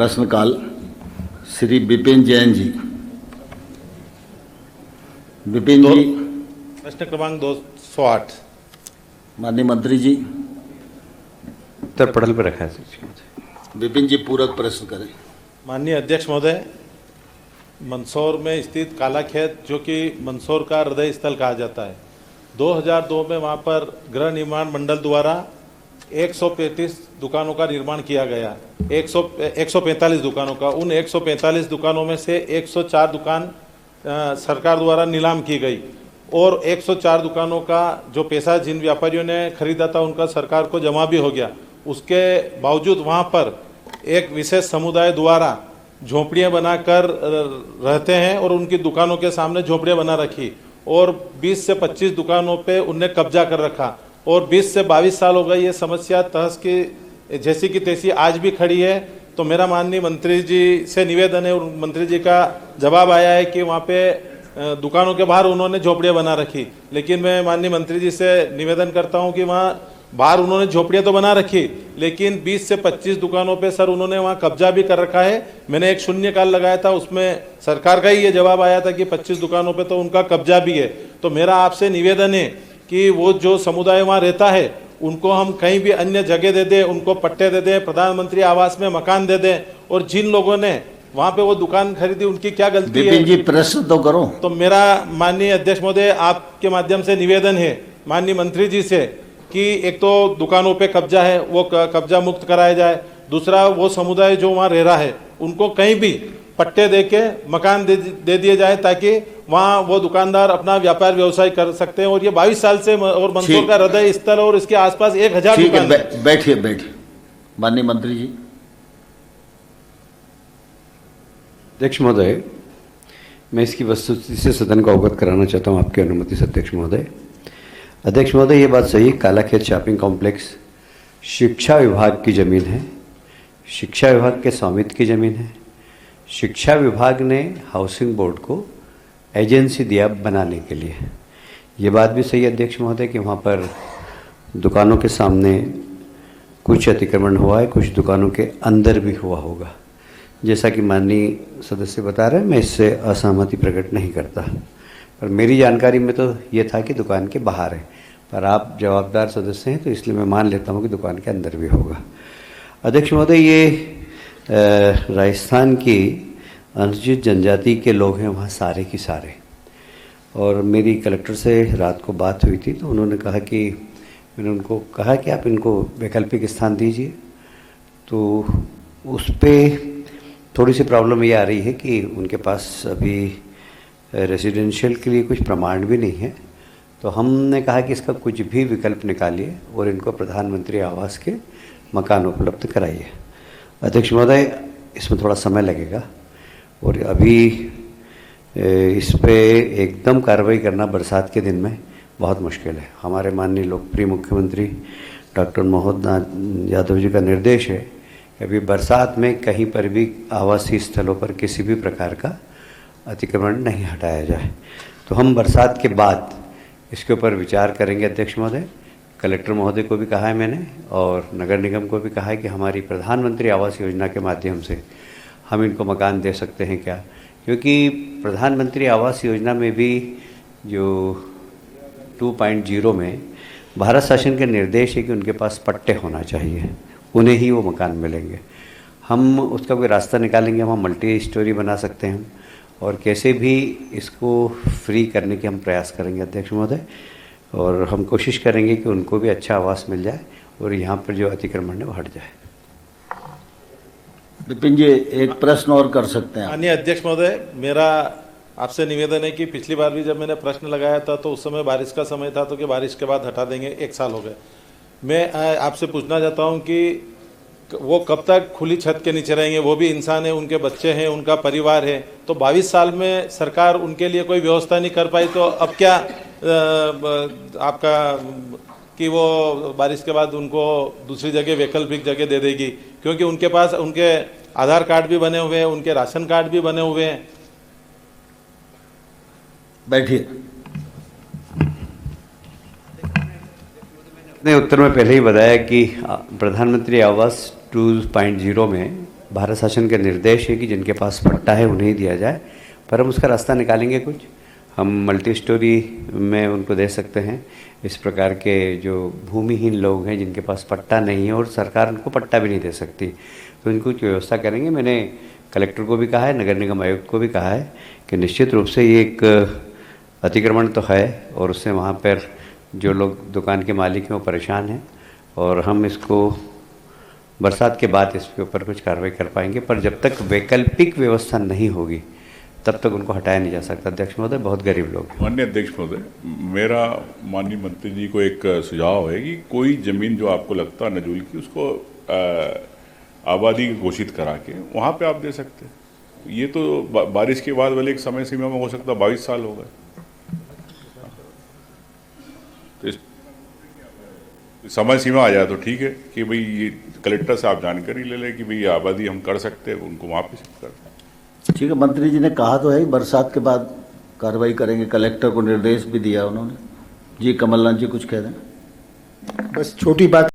प्रश्नकाल श्री विपिन जैन जी। विपिन जी, प्रश्न क्रमांक 208। माननीय मंत्री जी, उत्तर पटल पर रखा है। विपिन जी पूरक प्रश्न करें। माननीय अध्यक्ष महोदय, मंदसौर में स्थित कालाखेत, जो कि मंदसौर का हृदय स्थल कहा जाता है, 2002 में वहां पर गृह निर्माण मंडल द्वारा 135 दुकानों का निर्माण किया गया। 145 दुकानों का, उन 145 दुकानों में से 104 दुकान सरकार द्वारा नीलाम की गई और 104 दुकानों का जो पैसा जिन व्यापारियों ने खरीदा था उनका सरकार को जमा भी हो गया। उसके बावजूद वहां पर एक विशेष समुदाय द्वारा झोपड़ियां बनाकर रहते हैं और उनकी दुकानों के सामने झोपड़ियां बना रखी और 20 से 25 दुकानों पे उनने कब्जा कर रखा और 20 से 22 साल हो गए। ये समस्या तहस की जैसी की तैसी आज भी खड़ी है। तो मेरा माननीय मंत्री जी से निवेदन है और मंत्री जी का जवाब आया है कि वहाँ पे दुकानों के बाहर उन्होंने झोपड़ियां बना रखी, लेकिन मैं माननीय मंत्री जी से निवेदन करता हूं कि वहाँ बाहर उन्होंने झोपड़ियां तो बना रखी, लेकिन 20 से 25 दुकानों पे सर उन्होंने वहाँ कब्जा भी कर रखा है। मैंने एक शून्यकाल लगाया था, उसमें सरकार का ही ये जवाब आया था कि 25 दुकानों पे तो उनका कब्जा भी है। तो मेरा आपसे निवेदन है कि वो जो समुदाय वहाँ रहता है उनको हम कहीं भी अन्य जगह दे दें, उनको पट्टे दे दें, प्रधानमंत्री आवास में मकान दे दें। और जिन लोगों ने वहाँ पे वो दुकान खरीदी उनकी क्या गलती है? विपिन जी प्रश्न तो करो। तो मेरा माननीय अध्यक्ष महोदय आपके माध्यम से निवेदन है माननीय मंत्री जी से कि एक तो दुकानों पे कब्जा है, वो कब्जा मुक्त कराया जाए। दूसरा, वो समुदाय जो वहाँ रह रहा है उनको कहीं भी पट्टे दे के मकान दे दिए जाए ताकि वहाँ वो दुकानदार अपना व्यापार व्यवसाय कर सकते हैं। और ये 22 साल से और मंदसौर का हृदय स्थल और इसके आसपास 1000 दुकान। बैठिए बैठिए। माननीय मंत्री जी। अध्यक्ष महोदय, मैं इसकी वस्तुस्थिति से सदन को अवगत कराना चाहता हूं आपकी अनुमति से। अध्यक्ष महोदय, ये बात सही है, कालाखेत शॉपिंग कॉम्प्लेक्स शिक्षा विभाग की ज़मीन है, शिक्षा विभाग के स्वामित्व की ज़मीन है। शिक्षा विभाग ने हाउसिंग बोर्ड को एजेंसी दिया बनाने के लिए। ये बात भी सही है अध्यक्ष महोदय कि वहाँ पर दुकानों के सामने कुछ अतिक्रमण हुआ है, कुछ दुकानों के अंदर भी हुआ होगा। जैसा कि माननीय सदस्य बता रहे हैं, मैं इससे असहमति प्रकट नहीं करता, पर मेरी जानकारी में तो ये था कि दुकान के बाहर है, पर आप जवाबदार सदस्य हैं तो इसलिए मैं मान लेता हूँ कि दुकान के अंदर भी होगा। अध्यक्ष महोदय, ये राजस्थान की अनुसूचित जनजाति के लोग हैं वहाँ सारे की सारे, और मेरी कलेक्टर से रात को बात हुई थी तो उन्होंने कहा कि मैंने उनको कहा कि आप इनको वैकल्पिक स्थान दीजिए। तो उस पर थोड़ी सी प्रॉब्लम ये आ रही है कि उनके पास अभी रेजिडेंशियल के लिए कुछ प्रमाण भी नहीं है। तो हमने कहा कि इसका कुछ भी विकल्प निकालिए और इनको प्रधानमंत्री आवास के मकान उपलब्ध कराइए। अध्यक्ष महोदय, इसमें थोड़ा समय लगेगा और अभी इस पे एकदम कार्रवाई करना बरसात के दिन में बहुत मुश्किल है। हमारे माननीय लोकप्रिय मुख्यमंत्री डॉक्टर मोहन यादव जी का निर्देश है कि अभी बरसात में कहीं पर भी आवासीय स्थलों पर किसी भी प्रकार का अतिक्रमण नहीं हटाया जाए। तो हम बरसात के बाद इसके ऊपर विचार करेंगे अध्यक्ष महोदय। कलेक्टर महोदय को भी कहा है मैंने और नगर निगम को भी कहा है कि हमारी प्रधानमंत्री आवास योजना के माध्यम से हम इनको मकान दे सकते हैं क्या, क्योंकि प्रधानमंत्री आवास योजना में भी जो 2.0 में भारत शासन के निर्देश है कि उनके पास पट्टे होना चाहिए, उन्हें ही वो मकान मिलेंगे। हम उसका कोई रास्ता निकालेंगे, हम मल्टी स्टोरी बना सकते हैं और कैसे भी इसको फ्री करने के हम प्रयास करेंगे अध्यक्ष महोदय, और हम कोशिश करेंगे कि उनको भी अच्छा आवास मिल जाए और यहाँ पर जो अतिक्रमण है वो हट जाए। विपिन जी एक प्रश्न और कर सकते हैं। माननीय अध्यक्ष महोदय, मेरा आपसे निवेदन है कि पिछली बार भी जब मैंने प्रश्न लगाया था तो उस समय बारिश का समय था, तो कि बारिश के बाद हटा देंगे, 1 साल हो गए। मैं आपसे पूछना चाहता हूं कि वो कब तक खुली छत के नीचे रहेंगे? वो भी इंसान है, उनके बच्चे हैं, उनका परिवार है। तो 22 साल में सरकार उनके लिए कोई व्यवस्था नहीं कर पाई, तो अब क्या आपका कि वो बारिश के बाद उनको दूसरी जगह वैकल्पिक जगह दे देगी? क्योंकि उनके पास उनके आधार कार्ड भी बने हुए हैं, उनके राशन कार्ड भी बने हुए हैं। बैठिए। अपने उत्तर में पहले ही बताया कि प्रधानमंत्री आवास 2.0 में भारत शासन का निर्देश है कि जिनके पास पट्टा है उन्हें ही दिया जाए, पर हम उसका रास्ता निकालेंगे। कुछ हम मल्टी स्टोरी में उनको दे सकते हैं। इस प्रकार के जो भूमिहीन लोग हैं जिनके पास पट्टा नहीं है और सरकार उनको पट्टा भी नहीं दे सकती, तो इनको कुछ व्यवस्था करेंगे। मैंने कलेक्टर को भी कहा है, नगर निगम आयुक्त को भी कहा है कि निश्चित रूप से ये एक अतिक्रमण तो है और उससे वहाँ पर जो लोग दुकान के मालिक हैं वो परेशान हैं, और हम इसको बरसात के बाद इसके ऊपर कुछ कार्रवाई कर पाएंगे। पर जब तक वैकल्पिक व्यवस्था नहीं होगी तब तक उनको हटाया नहीं जा सकता। अध्यक्ष महोदय, बहुत गरीब लोग हैं। माननीय अध्यक्ष महोदय, मेरा माननीय मंत्री जी को एक सुझाव है कि कोई जमीन जो आपको लगता है नजूल की, उसको आबादी घोषित करा के वहाँ पे आप दे सकते हैं। ये तो बारिश के बाद वाले एक समय सीमा में हो सकता है 22 साल हो गए, तो इस समय सीमा आ जाए तो ठीक है कि भाई ये कलेक्टर से आप जानकारी ले लें कि भाई आबादी हम कर सकते हैं, उनको वहाँ पे शिफ्ट कर दें। ठीक है, मंत्री जी ने कहा तो है बरसात के बाद कार्रवाई करेंगे, कलेक्टर को निर्देश भी दिया उन्होंने। जी कमलनाथ जी कुछ कह दें। बस छोटी बात